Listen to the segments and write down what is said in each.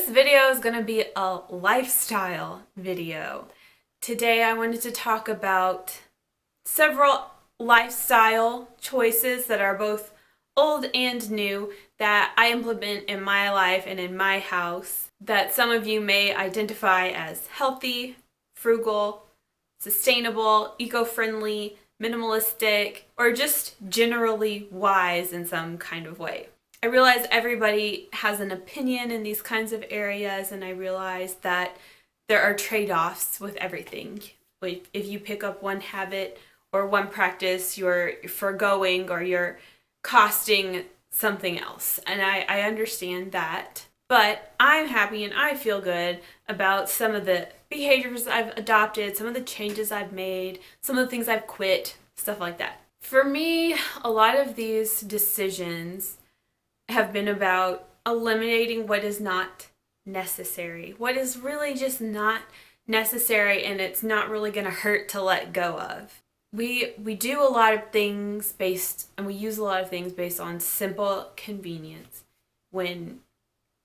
video is going to be a lifestyle video. Today I wanted to talk about several lifestyle choices that are both old and new that I implement in my life and in my house that some of you may identify as healthy, frugal, sustainable, eco-friendly, minimalistic, or just generally wise in some kind of way. I realize everybody has an opinion in these kinds of areas, and I realize that there are trade-offs with everything. If you pick up one habit or one practice, you're foregoing or you're costing something else. And I understand that. But I'm happy and I feel good about some of the behaviors I've adopted, some of the changes I've made, some of the things I've quit, stuff like that. For me, a lot of these decisions have been about eliminating what is not necessary, what is really just not necessary, and it's not really going to hurt to let go of. We do a lot of things and we use a lot of things based on simple convenience, when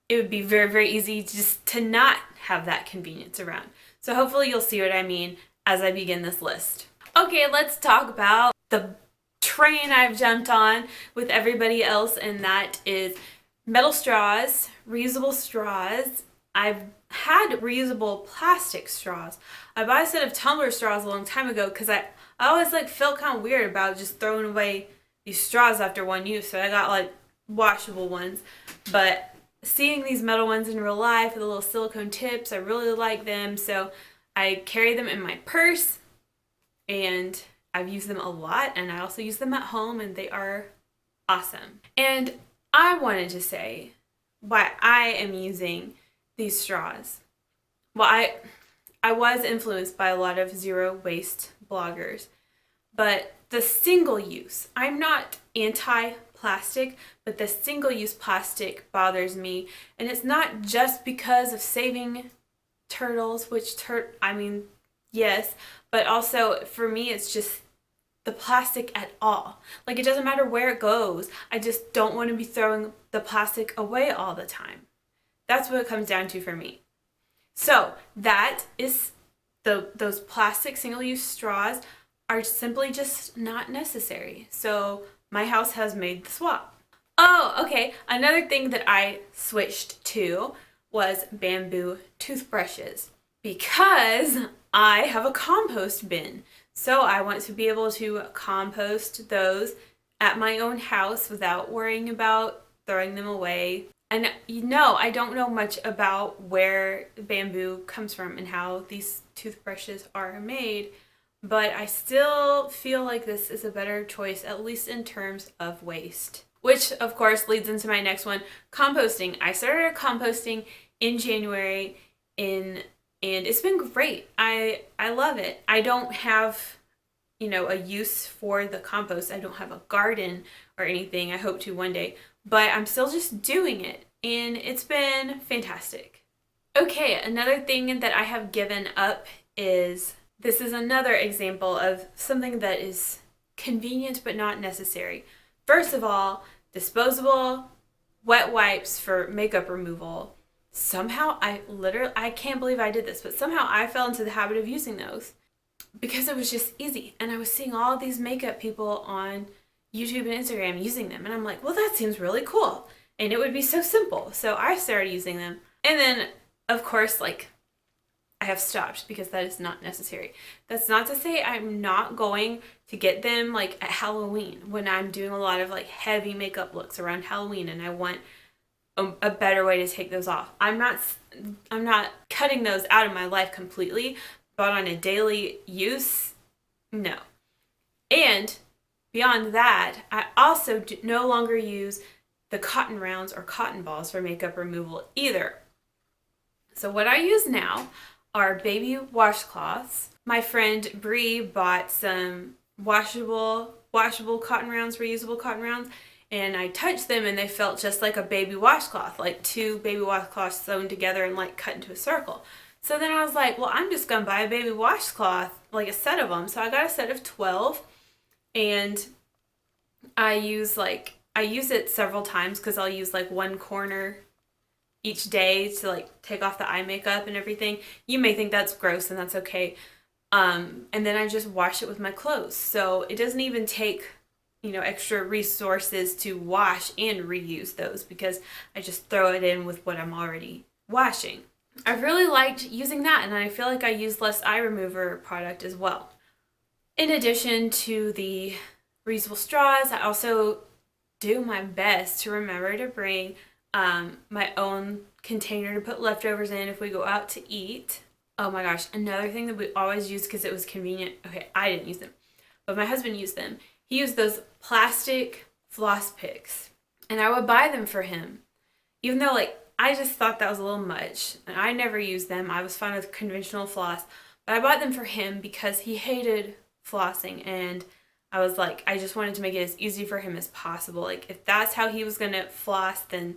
it would be very, very easy just to not have that convenience around. So hopefully you'll see what I mean as I begin this list. Okay, let's talk about the train I've jumped on with everybody else, and that is metal straws, reusable straws. I've had reusable plastic straws. I bought a set of tumbler straws a long time ago because I always felt kind of weird about just throwing away these straws after one use, so I got washable ones. But seeing these metal ones in real life with the little silicone tips, I really like them, so I carry them in my purse, and I've used them a lot, and I also use them at home, and they are awesome. And I wanted to say why I am using these straws. Well, I was influenced by a lot of zero waste bloggers, but the single use, I'm not anti-plastic, but the single-use plastic bothers me, and it's not just because of saving turtles, yes, but also for me it's just the plastic at all. It doesn't matter where it goes. I just don't want to be throwing the plastic away all the time. That's what it comes down to for me. So that is those plastic single-use straws are simply just not necessary. So my house has made the swap. Oh, okay. Another thing that I switched to was bamboo toothbrushes because I have a compost bin. So I want to be able to compost those at my own house without worrying about throwing them away. And I don't know much about where bamboo comes from and how these toothbrushes are made, but I still feel like this is a better choice, at least in terms of waste. Which, of course, leads into my next one, composting. I started composting in January, and it's been great. I love it. I don't have, a use for the compost. I don't have a garden or anything. I hope to one day, but I'm still just doing it, and it's been fantastic. Okay, another thing that I have given up is, this is another example of something that is convenient but not necessary. First of all, disposable wet wipes for makeup removal. Somehow I can't believe I did this, but somehow I fell into the habit of using those because it was just easy. And I was seeing all these makeup people on YouTube and Instagram using them. And I'm like, well, that seems really cool. And it would be so simple. So I started using them. And then, of course, I have stopped because that is not necessary. That's not to say I'm not going to get them at Halloween when I'm doing a lot of heavy makeup looks around Halloween and I want a better way to take those off. I'm not cutting those out of my life completely, but on a daily use, no. And beyond that, I also no longer use the cotton rounds or cotton balls for makeup removal either. So what I use now are baby washcloths. My friend Bree bought some washable cotton rounds, reusable cotton rounds, and I touched them and they felt just like a baby washcloth, like two baby washcloths sewn together and cut into a circle. So then I was like, well, I'm just gonna buy a baby washcloth, a set of them. So I got a set of 12, and I use it several times because I'll use one corner each day to like take off the eye makeup and everything. You may think that's gross, and that's okay. And then I just wash it with my clothes. So it doesn't even take, extra resources to wash and reuse those, because I just throw it in with what I'm already washing. I've really liked using that, and I feel like I use less eye remover product as well. In addition to the reusable straws, I also do my best to remember to bring my own container to put leftovers in if we go out to eat. Oh my gosh, another thing that we always use because it was convenient. Okay, I didn't use them, but my husband used them. He used those plastic floss picks, and I would buy them for him, even though I just thought that was a little much, and I never used them. I was fine with conventional floss, but I bought them for him because he hated flossing, and I was like, I just wanted to make it as easy for him as possible. Like, if that's how he was gonna floss, then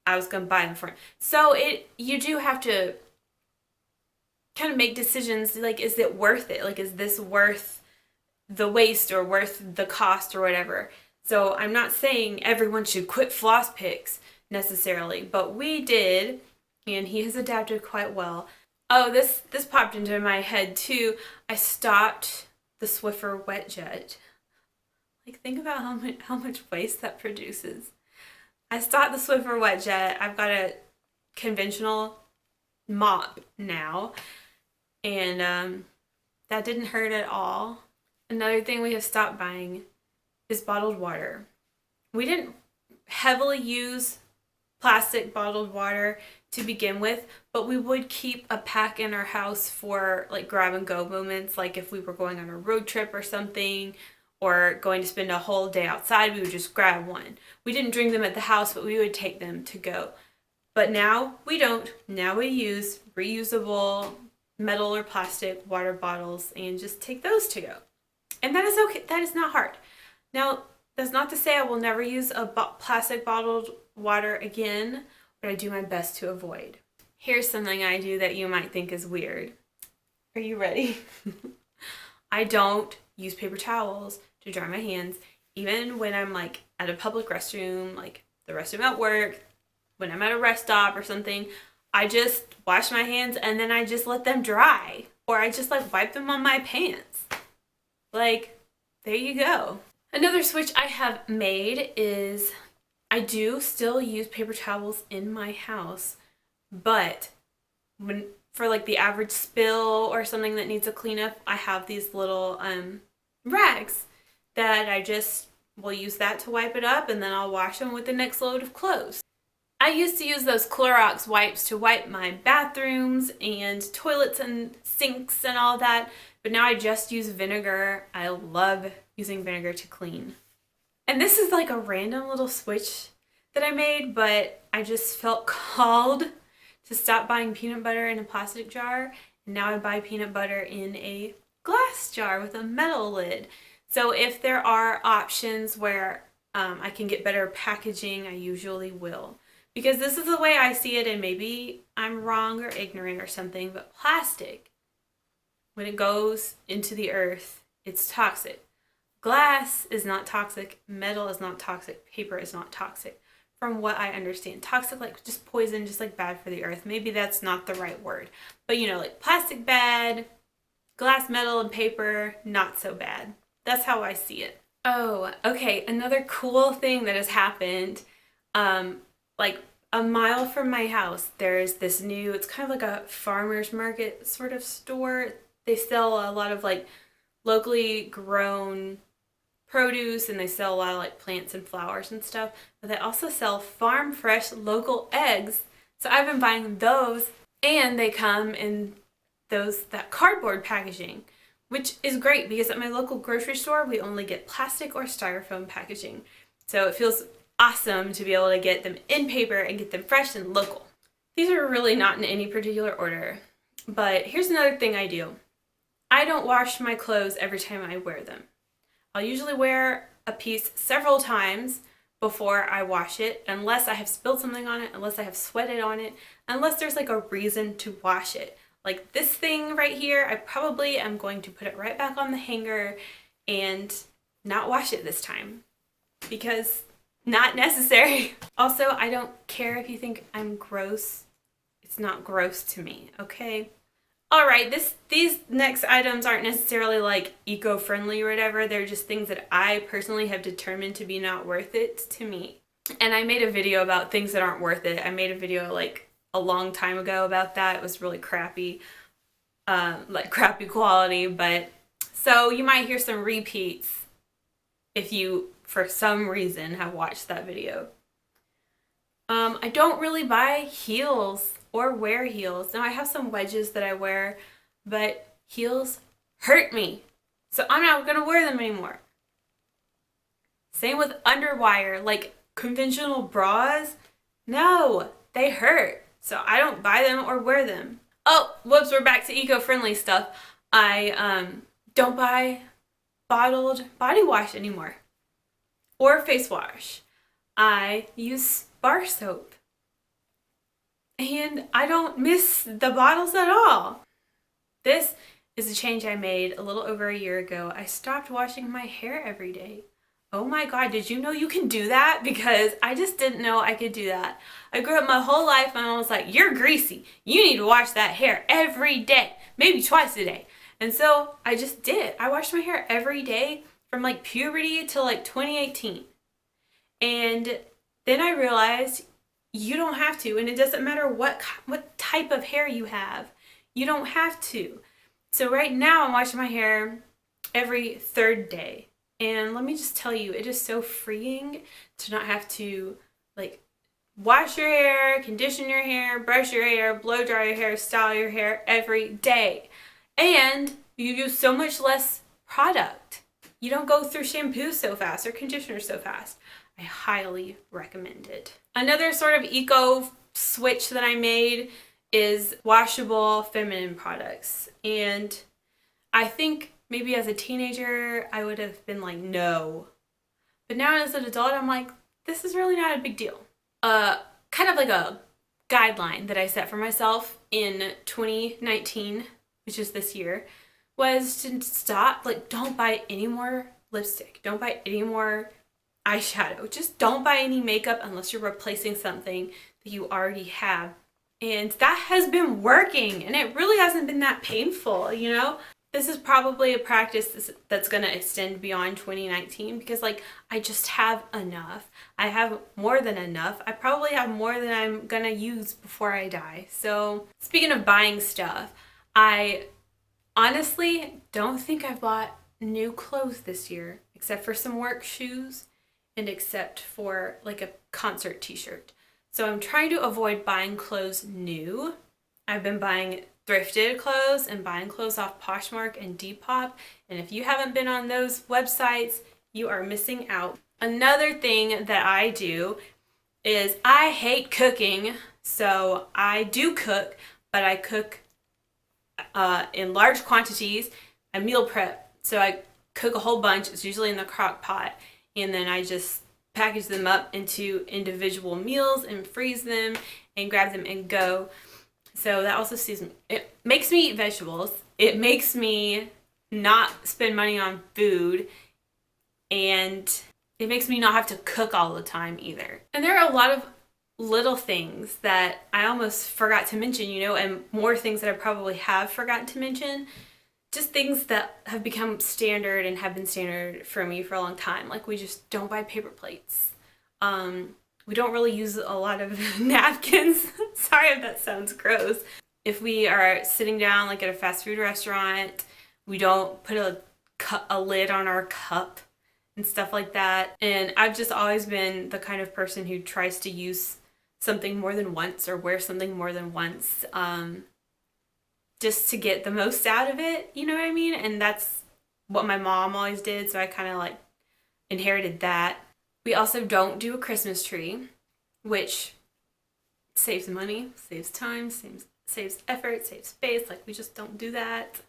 I was gonna buy them for him. So you do have to kind of make decisions, like, is it worth it? Like, is this worth the waste or worth the cost or whatever? So I'm not saying everyone should quit floss picks necessarily, but we did, and he has adapted quite well. Oh, this popped into my head too. I stopped the Swiffer wet jet. Like, think about how much waste that produces. I stopped the Swiffer wet jet. I've got a conventional mop now, and that didn't hurt at all. Another thing we have stopped buying is bottled water. We didn't heavily use plastic bottled water to begin with, but we would keep a pack in our house for like grab and go moments, like if we were going on a road trip or something, or going to spend a whole day outside, we would just grab one. We didn't drink them at the house, but we would take them to go. But now we don't. Now we use reusable metal or plastic water bottles and just take those to go. And that is okay. That is not hard. Now, that's not to say I will never use a plastic bottled water again, but I do my best to avoid. Here's something I do that you might think is weird. Are you ready? I don't use paper towels to dry my hands, even when I'm like at a public restroom, like the restroom at work, when I'm at a rest stop or something. I just wash my hands and then I just let them dry, or I just like wipe them on my pants. Like, there you go. Another switch I have made is I do still use paper towels in my house, but for like the average spill or something that needs a cleanup, I have these little rags that I just will use that to wipe it up, and then I'll wash them with the next load of clothes. I used to use those Clorox wipes to wipe my bathrooms and toilets and sinks and all that, but now I just use vinegar. I love using vinegar to clean. And this is like a random little switch that I made, but I just felt called to stop buying peanut butter in a plastic jar, and now I buy peanut butter in a glass jar with a metal lid. So if there are options where I can get better packaging, I usually will. Because this is the way I see it, and maybe I'm wrong or ignorant or something, but plastic, when it goes into the earth, it's toxic. Glass is not toxic, metal is not toxic, paper is not toxic, from what I understand. Toxic, like just poison, just like bad for the earth. Maybe that's not the right word. But like plastic bad, glass, metal, and paper, not so bad. That's how I see it. Oh, okay, another cool thing that has happened, like a mile from my house, there's this new, it's kind of like a farmer's market sort of store. They sell a lot of like locally grown produce, and they sell a lot of like plants and flowers and stuff, but they also sell farm fresh local eggs. So I've been buying those, and they come in that cardboard packaging, which is great because at my local grocery store we only get plastic or styrofoam packaging. So it feels awesome to be able to get them in paper and get them fresh and local. These are really not in any particular order, but here's another thing I do. I don't wash my clothes every time I wear them. I'll usually wear a piece several times before I wash it, unless I have spilled something on it, unless I have sweated on it, unless there's like a reason to wash it. Like this thing right here, I probably am going to put it right back on the hanger and not wash it this time, because Not necessary. Also, I don't care if you think I'm gross. It's not gross to me, okay? All right, these next items aren't necessarily like eco-friendly or whatever. They're just things that I personally have determined to be not worth it to me. And I made a video about things that aren't worth it. I made a video like a long time ago about that. It was really crappy, like crappy quality, but so you might hear some repeats if you, for some reason, have watched that video. I don't really buy heels or wear heels. Now I have some wedges that I wear, but heels hurt me. So I'm not gonna wear them anymore. Same with underwire, like conventional bras. No, they hurt. So I don't buy them or wear them. Oh, whoops, we're back to eco-friendly stuff. I don't buy bottled body wash anymore or face wash. I use bar soap. And I don't miss the bottles at all. This is a change I made a little over a year ago. I stopped washing my hair every day. Oh my God, did you know you can do that? Because I just didn't know I could do that. I grew up my whole life, my mom was like, you're greasy. You need to wash that hair every day, maybe twice a day. And so I just did. I washed my hair every day from like puberty till like 2018. And then I realized you don't have to, and it doesn't matter what type of hair you have. You don't have to. So right now I'm washing my hair every third day. And let me just tell you, it is so freeing to not have to like wash your hair, condition your hair, brush your hair, blow dry your hair, style your hair every day. And you use so much less product. You don't go through shampoo so fast or conditioner so fast. I highly recommend it. Another sort of eco switch that I made is washable feminine products. And I think maybe as a teenager, I would have been like, no. But now as an adult, I'm like, this is really not a big deal. Kind of like a guideline that I set for myself in 2019, which is this year, was to stop, like, don't buy any more lipstick. Don't buy any more eyeshadow. Just don't buy any makeup unless you're replacing something that you already have. And that has been working, and it really hasn't been that painful, you know? This is probably a practice that's going to extend beyond 2019 because, like, I just have enough. I have more than enough. I probably have more than I'm going to use before I die. So, speaking of buying stuff, I honestly don't think I've bought new clothes this year, except for some work shoes and except for, like, a concert t-shirt. So I'm trying to avoid buying clothes new. I've been buying thrifted clothes and buying clothes off Poshmark and Depop. And if you haven't been on those websites, you are missing out. Another thing that I do is I hate cooking. So I do cook, but I cook in large quantities. I meal prep. So I cook a whole bunch. It's usually in the crock pot. And then I just package them up into individual meals and freeze them and grab them and go. So that also it makes me eat vegetables. It makes me not spend money on food, and it makes me not have to cook all the time either. And there are a lot of little things that I almost forgot to mention, you know, and more things that I probably have forgotten to mention. Just things that have become standard and have been standard for me for a long time. Like, we just don't buy paper plates. We don't really use a lot of napkins. Sorry if that sounds gross. If we are sitting down like at a fast food restaurant, we don't put a lid on our cup and stuff like that. And I've just always been the kind of person who tries to use something more than once or wear something more than once, just to get the most out of it, you know what I mean? And that's what my mom always did, so I kind of like inherited that. We also don't do a Christmas tree, which saves money, saves time, saves effort, saves space. Like, we just don't do that.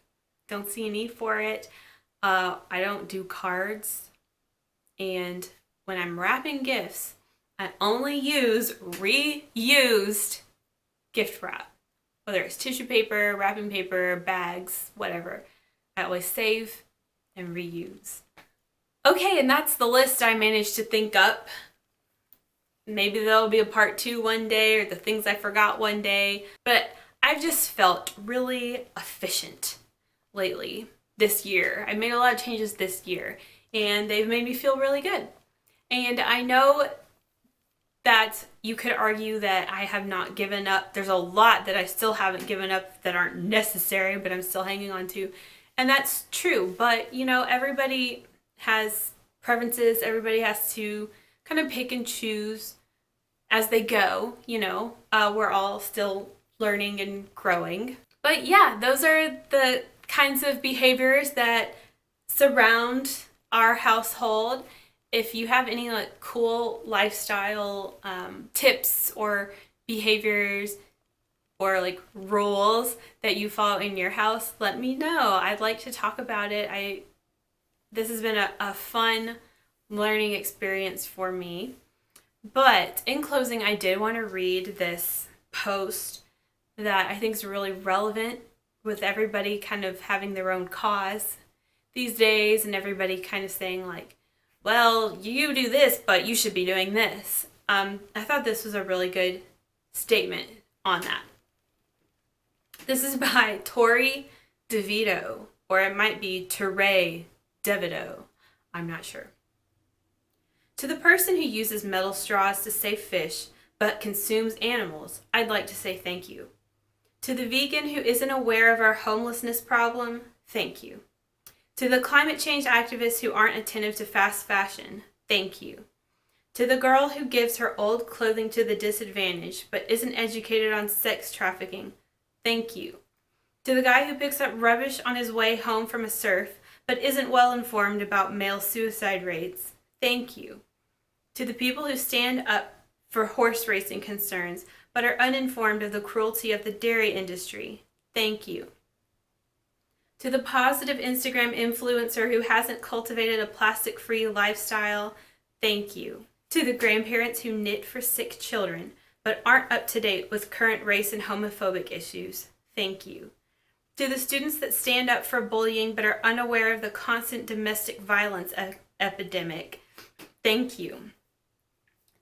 Don't see a need for it. I don't do cards. And when I'm wrapping gifts, I only use reused gift wrap. Whether it's tissue paper, wrapping paper, bags, whatever. I always save and reuse. Okay, and that's the list I managed to think up maybe there'll be a part 2 one day, or the things I forgot one day. But I've just felt really efficient lately this year. I made a lot of changes this year, and they've made me feel really good. And I know that you could argue that I have not given up. There's a lot that I still haven't given up that aren't necessary, but I'm still hanging on to. And that's true. But, everybody has preferences. Everybody has to kind of pick and choose as they go. We're all still learning and growing. But yeah, those are the kinds of behaviors that surround our household. If you have any cool lifestyle tips or behaviors or rules that you follow in your house, let me know. I'd like to talk about it. This has been a fun learning experience for me. But in closing, I did want to read this post that I think is really relevant with everybody kind of having their own cause these days, and everybody kind of saying well, you do this, but you should be doing this. I thought this was a really good statement on that. This is by Tori DeVito, or it might be Tere DeVito. I'm not sure. To the person who uses metal straws to save fish, but consumes animals, I'd like to say thank you. To the vegan who isn't aware of our homelessness problem, thank you. To the climate change activists who aren't attentive to fast fashion, thank you. To the girl who gives her old clothing to the disadvantaged but isn't educated on sex trafficking, thank you. To the guy who picks up rubbish on his way home from a surf but isn't well informed about male suicide rates, thank you. To the people who stand up for horse racing concerns but are uninformed of the cruelty of the dairy industry, thank you. To the positive Instagram influencer who hasn't cultivated a plastic-free lifestyle, thank you. To the grandparents who knit for sick children but aren't up to date with current race and homophobic issues, thank you. To the students that stand up for bullying but are unaware of the constant domestic violence epidemic, thank you.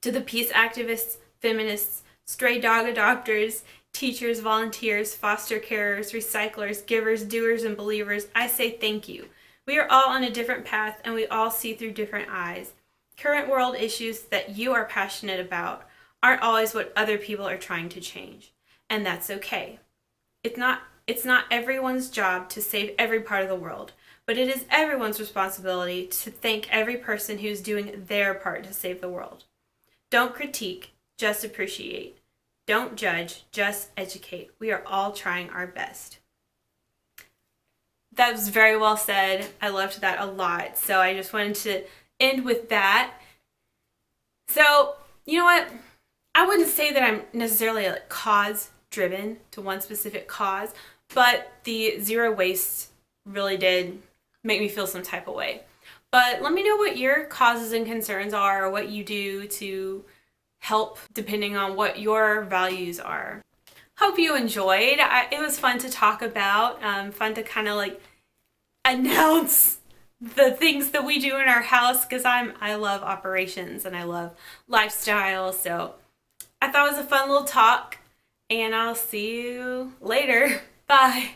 To the peace activists, feminists, stray dog adopters, teachers, volunteers, foster carers, recyclers, givers, doers, and believers, I say thank you. We are all on a different path, and we all see through different eyes. Current world issues that you are passionate about aren't always what other people are trying to change, and that's okay. It's not everyone's job to save every part of the world, but it is everyone's responsibility to thank every person who's doing their part to save the world. Don't critique, just appreciate. Don't judge, just educate. We are all trying our best. That was very well said. I loved that a lot. So I just wanted to end with that. So, you know what? I wouldn't say that I'm necessarily cause driven to one specific cause, but the zero waste really did make me feel some type of way. But let me know what your causes and concerns are, or what you do to help depending on what your values are. Hope you enjoyed. It was fun to talk about, fun to kind of announce the things that we do in our house, because I love operations and I love lifestyle. So I thought it was a fun little talk, and I'll see you later. Bye.